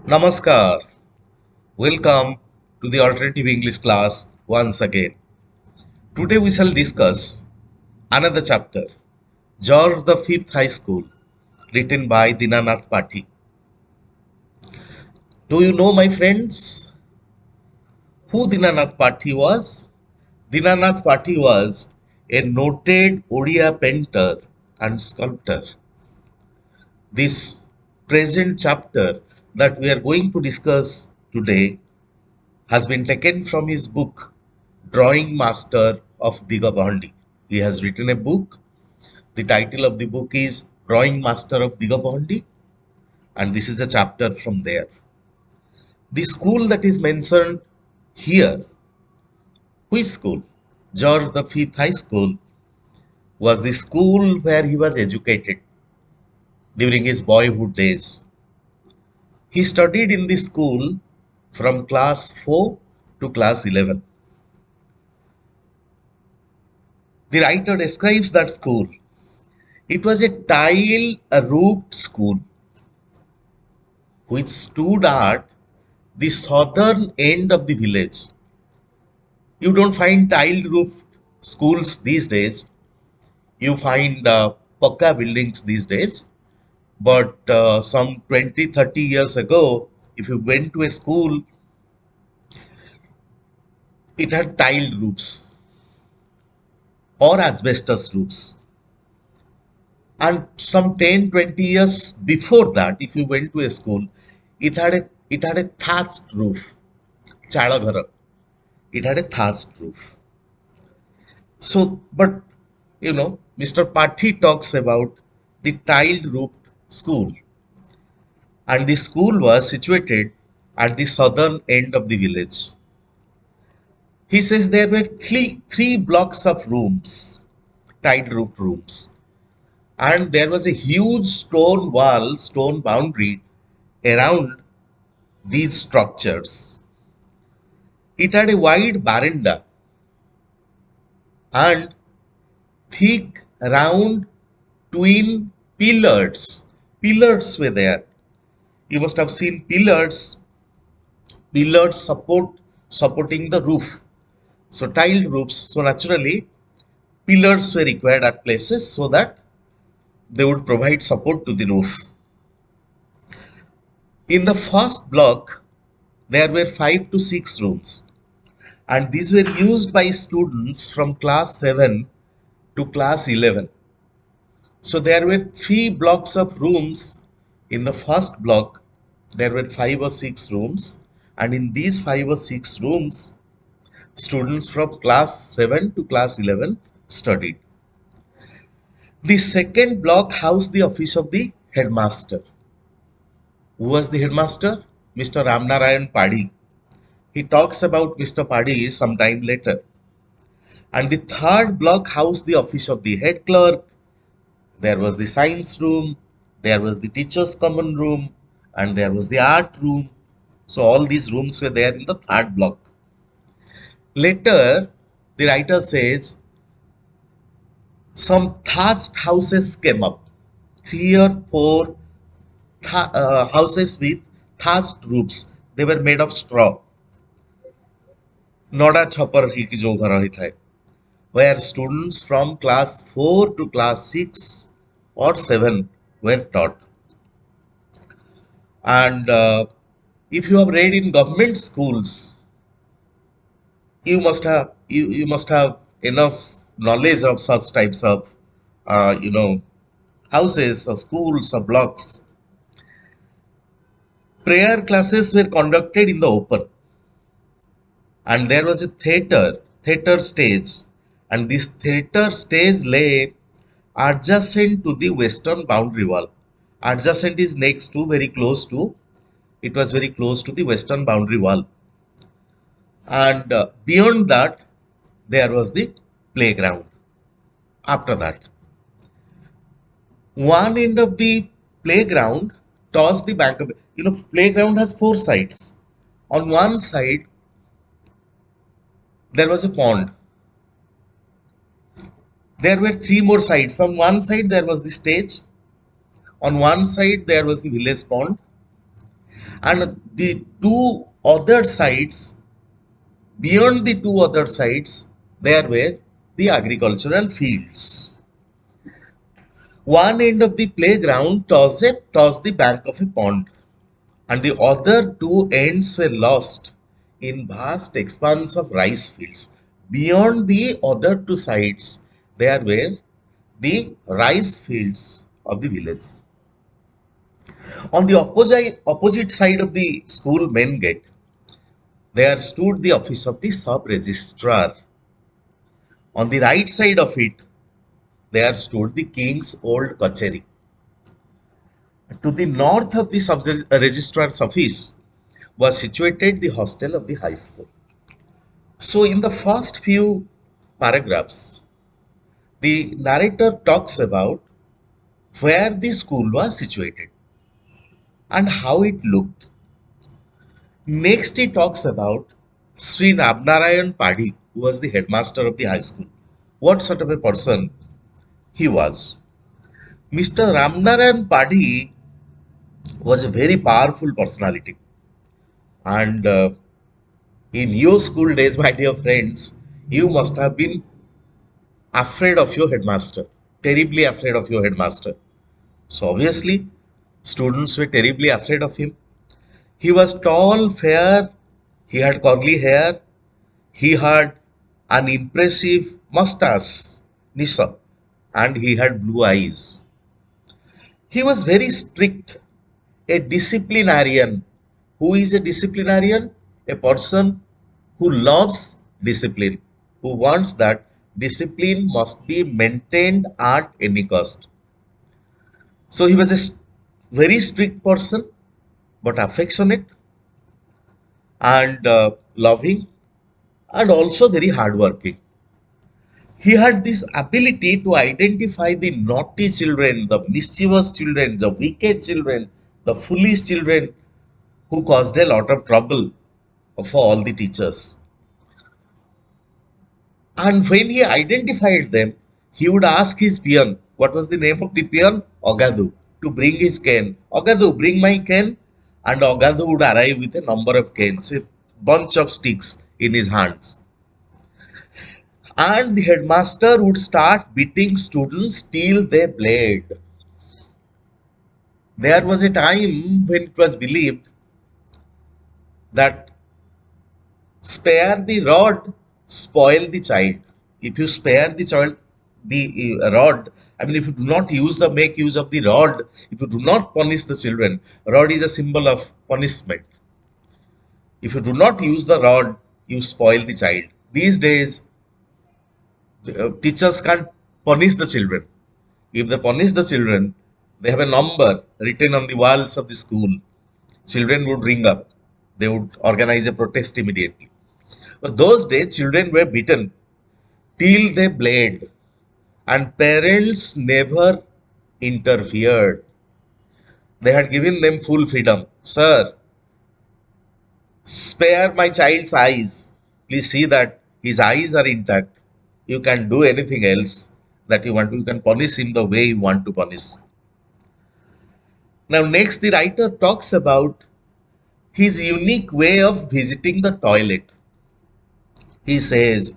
Namaskar. Welcome to the alternative English class once again. Today we shall discuss another chapter, George the Fifth High School, written by Dinanath Pathy. Do you know, my friends, who Dinanath Pathy was? Dinanath Pathy was a noted Odia painter and sculptor. This present chapter that we are going to discuss today has been taken from his book, Drawing Master of Digabandi. He has written a book. The title of the book is Drawing Master of Digabandi, and this is a chapter from there. The school that is mentioned here, which school? George the Fifth High School, was the school where he was educated during his boyhood days. He studied in the school from class 4 to class 11. The writer describes that school. It was a tile-roofed school which stood at the southern end of the village. You don't find tile-roofed schools these days. You find Pakka buildings these days. But some 20, 30 years ago, if you went to a school, it had tiled roofs or asbestos roofs. And some 10, 20 years before that, if you went to a school, it had a thatched roof. Chadaghara. It had a thatched roof. So, but Mr. Pathy talks about the tiled roofed school, and the school was situated at the southern end of the village. He says there were three blocks of rooms, tiled roofed rooms, and there was a huge stone wall, stone boundary around these structures. It had a wide veranda and thick, round twin pillars. Pillars were there. You must have seen pillars supporting the roof. So tiled roofs. So naturally, pillars were required at places so that they would provide support to the roof. In the first block, there were 5 to 6 rooms, and these were used by students from class 7 to class 11. So there were 3 blocks of rooms. In the first block, there were 5 or 6 rooms, and in these 5 or 6 rooms, students from class 7 to class 11 studied. The second block housed the office of the headmaster. Who was the headmaster? Mr. Ramnarayan Padhi. He talks about Mr. Padhi sometime later. And the third block housed the office of the head clerk. There was the science room, there was the teacher's common room, and there was the art room. So all these rooms were there in the third block. Later, the writer says some thatched houses came up, 3 or 4 houses with thatched roofs. They were made of straw. Noda chopper hi ki jo ghar hai, where students from class 4 to class 6 or 7 were taught. And if you have read in government schools, you must have enough knowledge of such types of uh, you know houses or schools or blocks. Prayer classes were conducted in the open, and there was a theater stage, and this theater stage lay adjacent to the western boundary wall. Adjacent is next to, very close to, it was very close to the western boundary wall, and beyond that there was the playground. After that, one end of the playground towards the bank of, playground has 4 sides. On one side there was a pond. There were 3 more sides. On one side there was the stage, on one side there was the village pond, And the two other sides, beyond the two other sides, there were the agricultural fields. One end of the playground tossed the bank of a pond, and the other two ends were lost in vast expanse of rice fields. Beyond the other two sides, there were the rice fields of the village. On the opposite side of the school main gate, there stood the office of the sub registrar. On the right side of it, there stood the king's old kacheri. To the north of the sub registrar's office was situated the hostel of the high school. So, in the first few paragraphs, the narrator talks about where the school was situated and how it looked. Next, he talks about Sri Nabnarayan Padhi, who was the headmaster of the high school. What sort of a person he was. Mr. Ramnarayan Padhi was a very powerful personality. And in your school days, my dear friends, you must have been afraid of your headmaster, terribly afraid of your headmaster. So obviously, students were terribly afraid of him. He was tall, fair, he had curly hair, he had an impressive mustache, Nisa, and he had blue eyes. He was very strict, a disciplinarian. Who is a disciplinarian? A person who loves discipline, who wants that discipline must be maintained at any cost. So he was a very strict person, but affectionate and loving, and also very hardworking. He had this ability to identify the naughty children, the mischievous children, the wicked children, the foolish children who caused a lot of trouble for all the teachers. And when he identified them, he would ask his peon, what was the name of the peon? Ogadu, to bring his cane. Ogadu, bring my cane. And Ogadu would arrive with a number of canes, a bunch of sticks in his hands. And the headmaster would start beating students till they bled. There was a time when it was believed that spare the rod, spoil the child. If you spare the child the rod, I mean, if you do not make use of the rod, if you do not punish the children, rod is a symbol of punishment. If you do not use the rod, you spoil the child. These days, teachers can't punish the children. If they punish the children, they have a number written on the walls of the school. Children would ring up. They would organize a protest immediately. But those days, children were beaten till they bled, and parents never interfered. They had given them full freedom. Sir, spare my child's eyes. Please see that his eyes are intact. You can do anything else that you want to. You can punish him the way you want to punish. Now, next, the writer talks about his unique way of visiting the toilet. He says,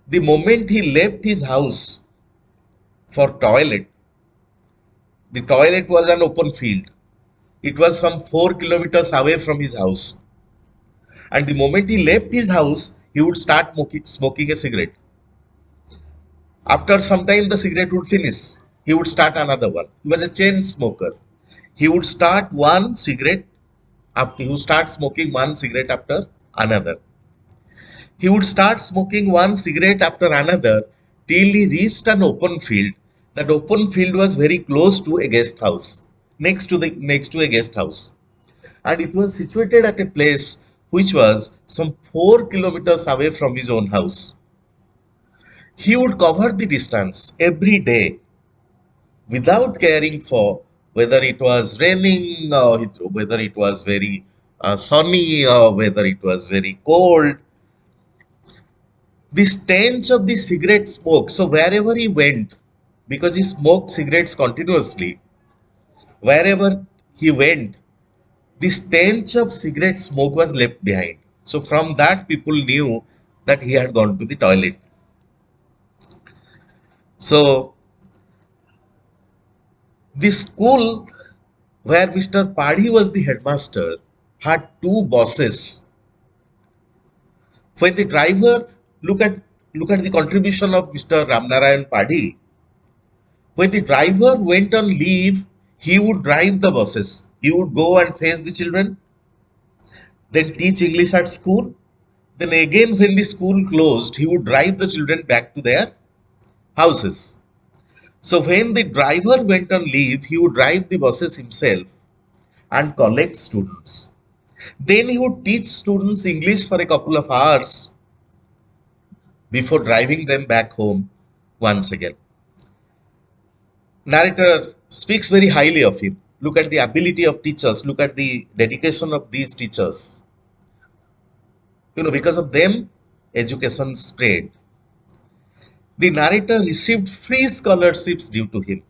the moment he left his house for toilet, the toilet was an open field. It was some 4 kilometers away from his house. And the moment he left his house, he would start smoking a cigarette. After some time, the cigarette would finish. He would start another one. He was a chain smoker. He would start one cigarette after he would start smoking one cigarette after another. He would start smoking one cigarette after another till he reached an open field. That open field was very close to a guest house, next to a guest house, and it was situated at a place which was some 4 kilometers away from his own house. He would cover the distance every day without caring for whether it was raining, or whether it was very sunny, or whether it was very cold. The stench of the cigarette smoke. So wherever he went, because he smoked cigarettes continuously, wherever he went, The stench of cigarette smoke was left behind. So from that, people knew that he had gone to the toilet. So the school where Mr. Padhi was the headmaster had two bosses. When the driver look at the contribution of Mr. Ramnarayan Padhi, when the driver went on leave, he would drive the buses. He would go and face the children, then teach English at school. Then again, when the school closed, he would drive the children back to their houses. So when the driver went on leave, he would drive the buses himself and collect students. Then he would teach students English for a couple of hours before driving them back home once again. Narrator speaks very highly of him. Look at the ability of teachers, look at the dedication of these teachers. Because of them, education spread. The narrator received free scholarships due to him.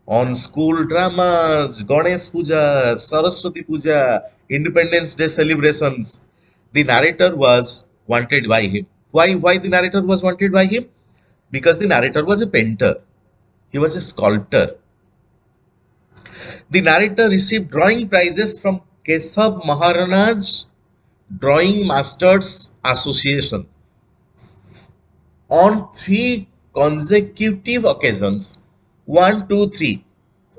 On school dramas, Ganesh Puja, Saraswati Puja, Independence Day celebrations, the narrator was wanted by him. Why the narrator was wanted by him? Because the narrator was a painter. He was a sculptor. The narrator received drawing prizes from Kesab Maharaj's Drawing Masters Association on three consecutive occasions. One, two, three.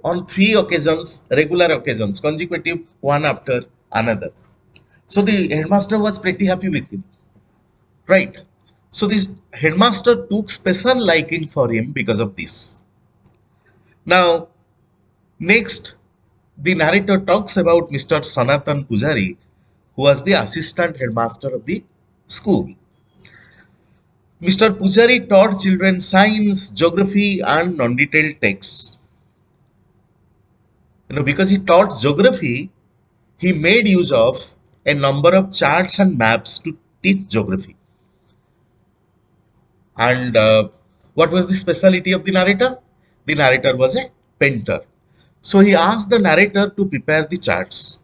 On three occasions, regular occasions, consecutive, one after another. So the headmaster was pretty happy with him. Right. So this headmaster took special liking for him because of this. Now, next, the narrator talks about Mr. Sanatan Pujari, who was the assistant headmaster of the school. Mr. Pujari taught children science, geography, and non-detailed texts. Because he taught geography, he made use of a number of charts and maps to teach geography. And what was the specialty of the narrator? The narrator was a painter. So he asked the narrator to prepare the charts.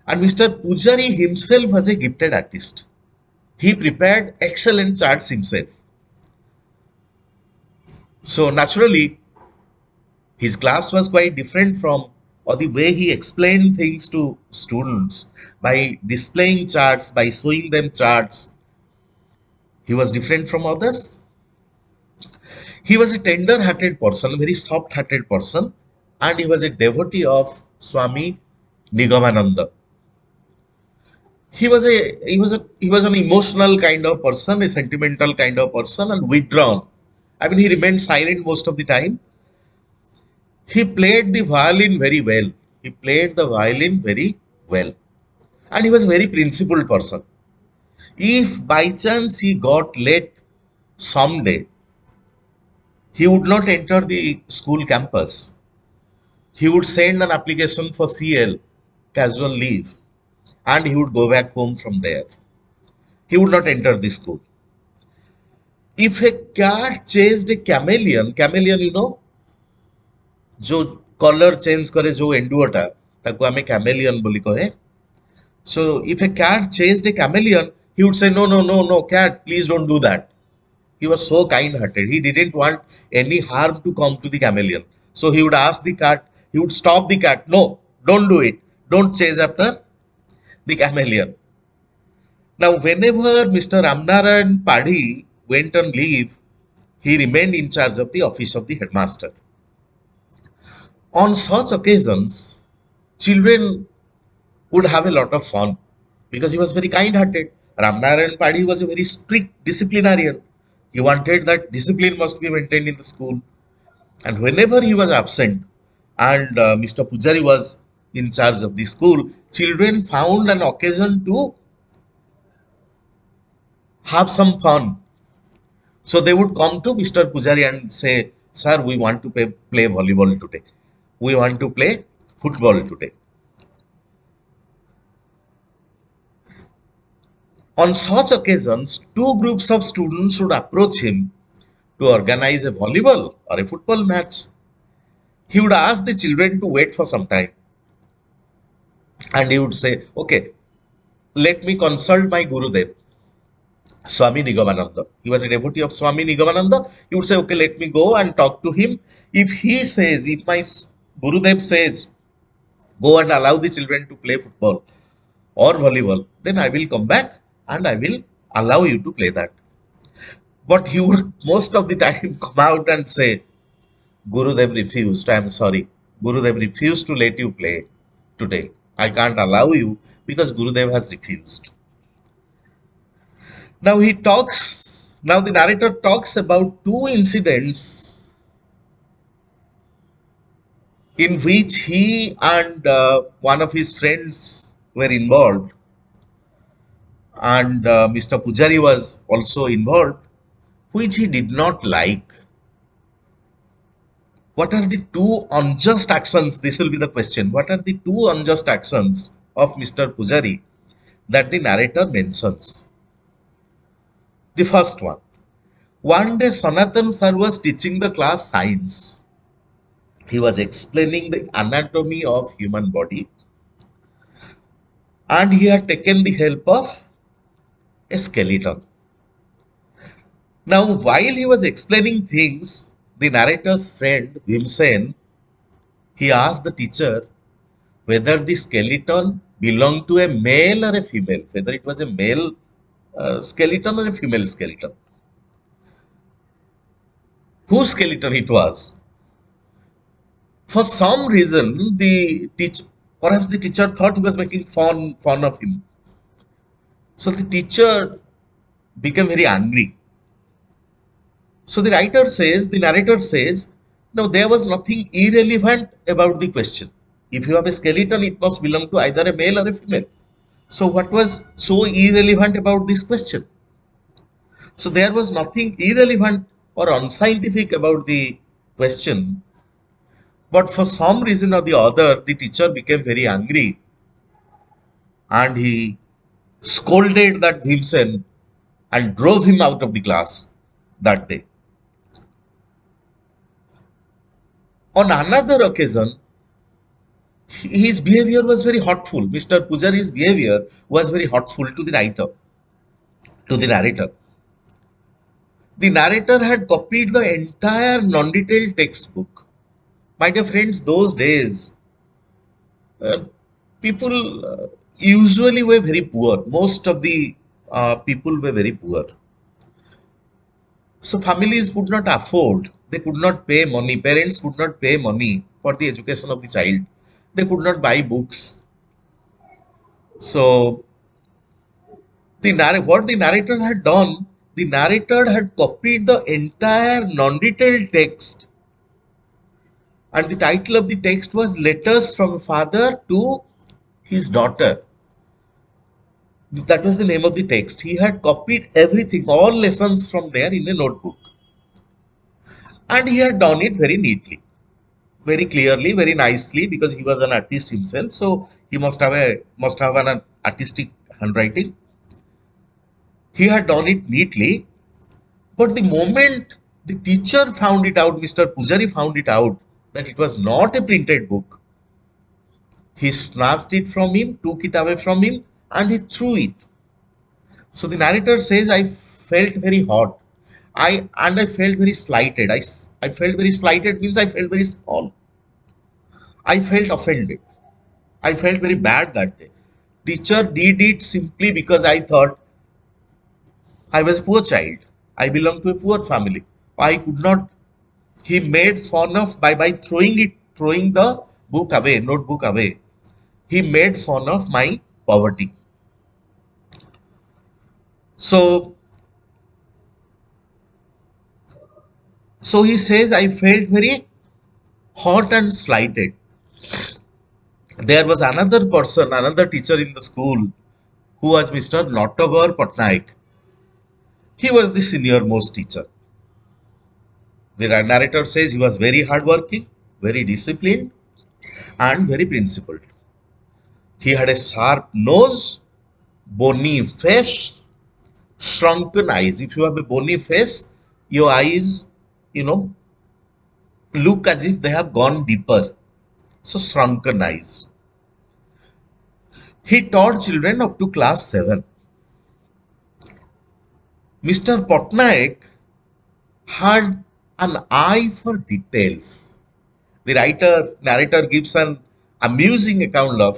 And Mr. Pujari himself was a gifted artist. He prepared excellent charts himself. So naturally, his class was quite different from, or the way he explained things to students by displaying charts, by showing them charts, he was different from others. He was a tender-hearted person, a very soft-hearted person, and he was a devotee of Swami Nigamananda. He was an emotional kind of person, a sentimental kind of person, and withdrawn. I mean, he remained silent most of the time. He played the violin very well. He played the violin very well, and he was a very principled person. If by chance he got late someday, he would not enter the school campus. He would send an application for CL, casual leave, and he would go back home from there. He would not enter the school. If a cat chased a chameleon, जो colour change करे जो एंडुओटा ताको आमे chameleon बोली कहे. So if a cat chased a chameleon, he would say, no, cat, please don't do that. He was so kind-hearted. He didn't want any harm to come to the chameleon. So he would ask the cat, he would stop the cat. No, don't do it. Don't chase after the chameleon. Now, whenever Mr. Ramnarayan Padhi went on leave, he remained in charge of the office of the headmaster. On such occasions, children would have a lot of fun because he was very kind-hearted. Ramnarayan Padhi was a very strict disciplinarian. He wanted that discipline must be maintained in the school. And whenever he was absent and Mr. Pujari was in charge of the school, children found an occasion to have some fun. So they would come to Mr. Pujari and say, sir, we want to play volleyball today. We want to play football today. On such occasions, two groups of students would approach him to organize a volleyball or a football match. He would ask the children to wait for some time. And he would say, okay, let me consult my Gurudev, Swami Nigamananda. He was a devotee of Swami Nigamananda. He would say, okay, let me go and talk to him. If he says, if my Gurudev says, go and allow the children to play football or volleyball, then I will come back and I will allow you to play that. But he would most of the time come out and say, Gurudev refused. I am sorry. Gurudev refused to let you play today. I can't allow you because Gurudev has refused. Now the narrator talks about two incidents in which he and one of his friends were involved, and Mr. Pujari was also involved, which he did not like. What are the two unjust actions? This will be the question. What are the two unjust actions of Mr. Pujari that the narrator mentions? The first one. One day Sanatan sir was teaching the class science. He was explaining the anatomy of human body, and he had taken the help of a skeleton. Now, while he was explaining things, the narrator's friend Vimsen, he asked the teacher whether the skeleton belonged to a male or a female, whether it was a male skeleton or a female skeleton. Whose skeleton it was? For some reason, perhaps the teacher thought he was making fun of him. So the teacher became very angry. So the narrator says, no, there was nothing irrelevant about the question. If you have a skeleton, it must belong to either a male or a female. So what was so irrelevant about this question? So there was nothing irrelevant or unscientific about the question. But for some reason or the other, the teacher became very angry and he scolded that Bhimsen and drove him out of the class that day. On another occasion, his behavior was very hurtful. Mr. Pujari's behavior was very hurtful to the writer, to the narrator. The narrator had copied the entire non-detailed textbook. My dear friends, those days, uh, people usually were very poor. Most of the people were very poor. So families could not afford, they could not pay money, parents could not pay money for the education of the child. They could not buy books. So what the narrator had done, the narrator had copied the entire non-detailed text, and the title of the text was Letters from a Father to His Daughter. That was the name of the text. He had copied everything, all lessons from there in a notebook. And he had done it very neatly, very clearly, very nicely, because he was an artist himself. So he must have an artistic handwriting. He had done it neatly, but the moment the teacher found it out, Mr. Pujari found it out that it was not a printed book, he snatched it from him, took it away from him, and he threw it. So the narrator says, I felt very hot. I felt very slighted. I felt very slighted means I felt very small. I felt offended. I felt very bad that day. Teacher did it simply because I thought I was a poor child. I belong to a poor family. I could not. He made fun of by throwing the book away, notebook away. He made fun of my poverty. So so he says I felt very hot and slighted. There was another person, another teacher in the school who was Mr. Nottavar Patnaik. He was the senior most teacher. The narrator says he was very hardworking, very disciplined, and very principled. He had a sharp nose, bony face, shrunken eyes. If you have a bony face, your eyes, you know, look as if they have gone deeper. So shrunken eyes. He taught children up to class 7. Mr. Patnaik had an eye for details. The narrator gives an amusing account of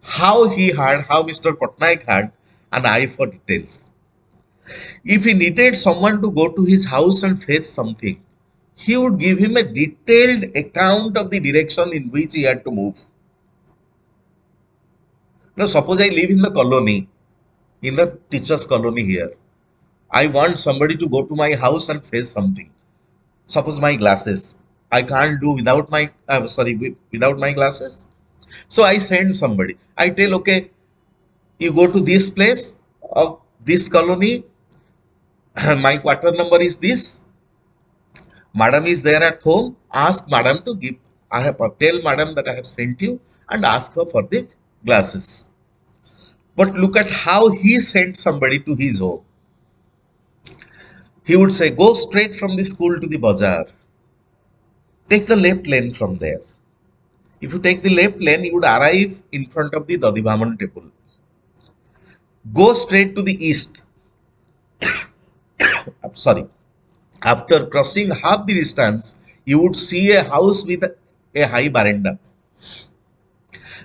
how Mr. Patnaik had an eye for details. If he needed someone to go to his house and fetch something, he would give him a detailed account of the direction in which he had to move. Now, suppose I live in the colony, in the teacher's colony here. I want somebody to go to my house and fetch something. Suppose my glasses. I can't do without my glasses. So I send somebody. I tell, okay, you go to this place of this colony. My quarter number is this. Madam is there at home. Ask madam to give. Tell madam that I have sent you and ask her for the glasses. But look at how he sent somebody to his home. He would say, go straight from the school to the bazaar. Take the left lane from there. If you take the left lane, you would arrive in front of the Dadibhaman temple. Go straight to the east. Sorry. After crossing half the distance, you would see a house with a high veranda.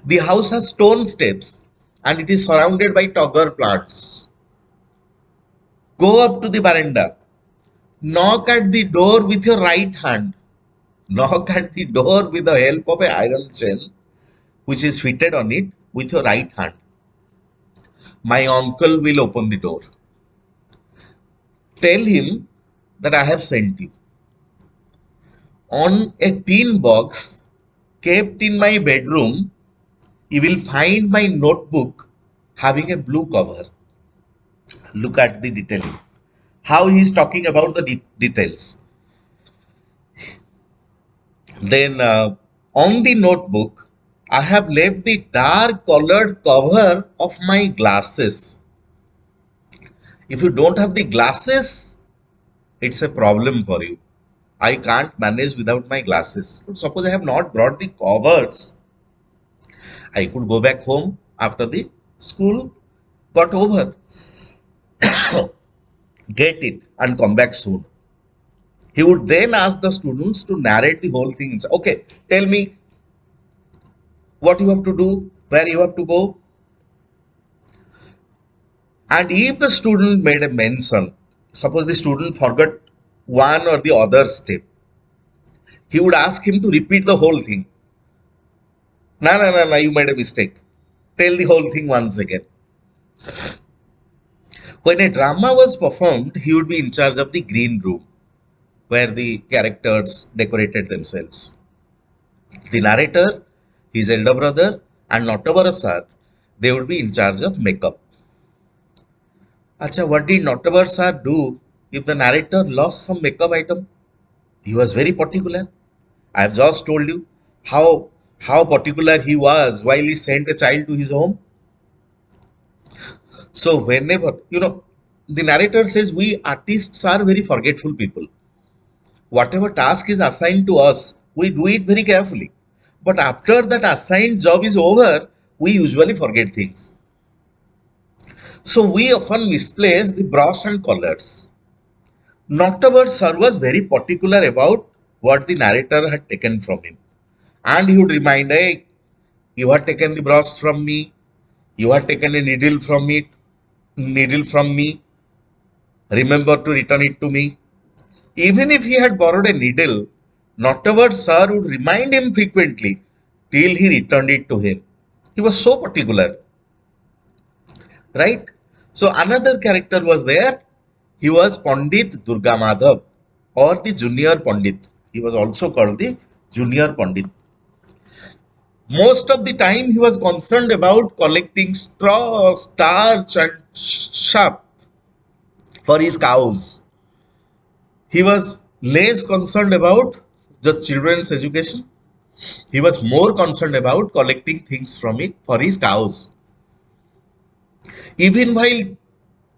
The house has stone steps and it is surrounded by togger plants. Go up to the veranda. Knock at the door with your right hand. Knock at the door with the help of an iron chain which is fitted on it with your right hand. My uncle will open the door. Tell him that I have sent you. On a tin box kept in my bedroom, you will find my notebook having a blue cover. Look at the detailing. How he is talking about the details. Then on the notebook, I have left the dark colored cover of my glasses. If you don't have the glasses, it's a problem for you. I can't manage without my glasses. Suppose I have not brought the covers. I could go back home after the school got over. Get it and come back soon. He would then ask the students to narrate the whole thing. Okay, tell me what you have to do, where you have to go. And if the student made a mention, suppose the student forgot one or the other step, he would ask him to repeat the whole thing. No, you made a mistake. Tell the whole thing once again. When a drama was performed, he would be in charge of the green room, where the characters decorated themselves. The narrator, his elder brother, and Notabara sir, they would be in charge of makeup. Acha, what did Notabara sir do if the narrator lost some makeup item? He was very particular. I have just told you how particular he was while he sent a child to his home. So whenever, the narrator says we artists are very forgetful people. Whatever task is assigned to us, we do it very carefully. But after that assigned job is over, we usually forget things. So we often misplace the brush and colors. Noctober sir was very particular about what the narrator had taken from him. And he would remind, hey, you had taken the brush from me, you had taken a needle from me, remember to return it to me. Even if he had borrowed a needle, Noctober sir would remind him frequently till he returned it to him. He was so particular. Right? So another character was there. He was Pandit Durga Madhav or the junior Pandit. He was also called the junior Pandit. Most of the time he was concerned about collecting straw, starch and sap for his cows. He was less concerned about the children's education. He was more concerned about collecting things from it for his cows. Even while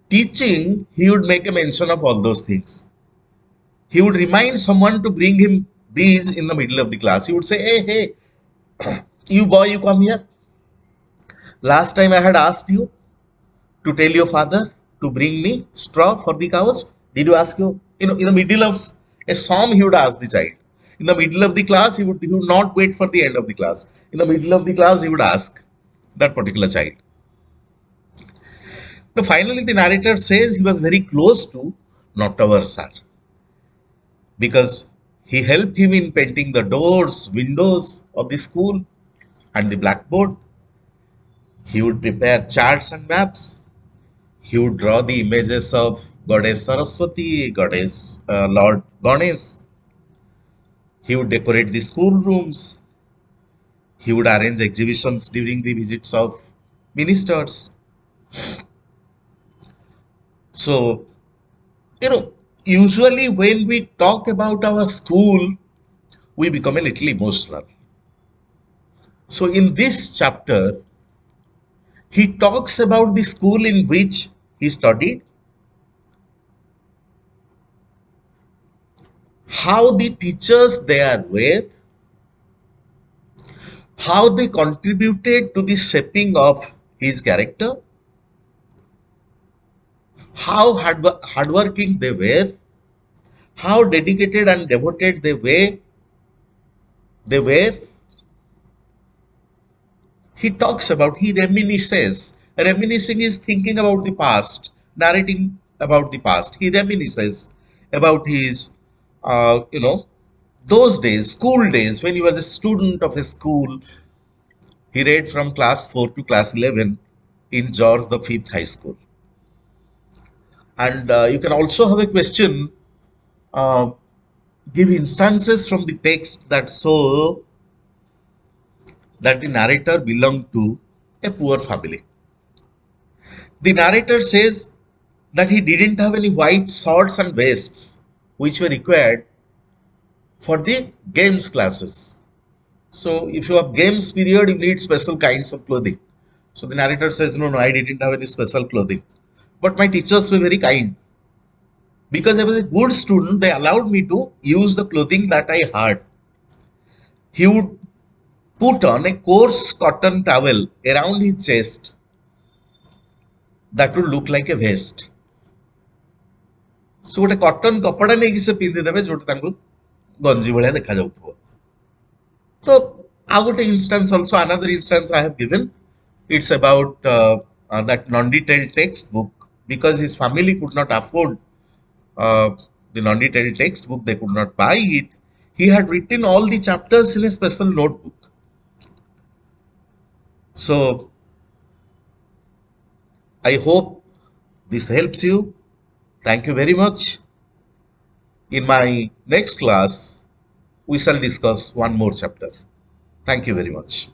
teaching, he would make a mention of all those things. He would remind someone to bring him these in the middle of the class. He would say, hey, you boy, you come here. Last time I had asked you to tell your father to bring me straw for the cows. Did you ask you? In the middle of a psalm, he would ask the child. In the middle of the class, he would not wait for the end of the class. In the middle of the class, he would ask that particular child. Now, finally, the narrator says he was very close to Nottawar sir because he helped him in painting the doors, windows of the school and the blackboard. He would prepare charts and maps. He would draw the images of Goddess Saraswati, Goddess Lord Ganesh. He would decorate the schoolrooms. He would arrange exhibitions during the visits of ministers. So, you know, usually when we talk about our school, we become a little emotional. So, in this chapter, he talks about the school in which he studied, how the teachers there were, how they contributed to the shaping of his character, how hardworking they were, how dedicated and devoted they were. He talks about, he reminisces. Reminiscing is thinking about the past, narrating about the past. He reminisces about his, those days, school days, when he was a student of a school. He read from class 4 to class 11 in George the Fifth High School. And you can also have a question, uh, give instances from the text that show that the narrator belonged to a poor family. The narrator says that he didn't have any white shorts and vests which were required for the games classes. So if you have games period, you need special kinds of clothing. So the narrator says, no, I didn't have any special clothing. But my teachers were very kind. Because I was a good student, they allowed me to use the clothing that I had. He would put on a coarse cotton towel around his chest that would look like a vest. So ଗୋଟେ cotton କପଡା ନେଇକି ସେ ପିନ୍ଧିଦେବେ ଯୋଉଟା ତାଙ୍କୁ ଗଞ୍ଜି ଭଳିଆ ଦେଖାଯାଉଥିବ। So ଆଉ ଗୋଟେ instance also, another instance I have given. It's about that non-detailed textbook because his family could not afford uh, the non-detailed textbook. They could not buy it. He had written all the chapters in a special notebook. So I hope this helps you. Thank you very much. In my next class, we shall discuss one more chapter. Thank you very much.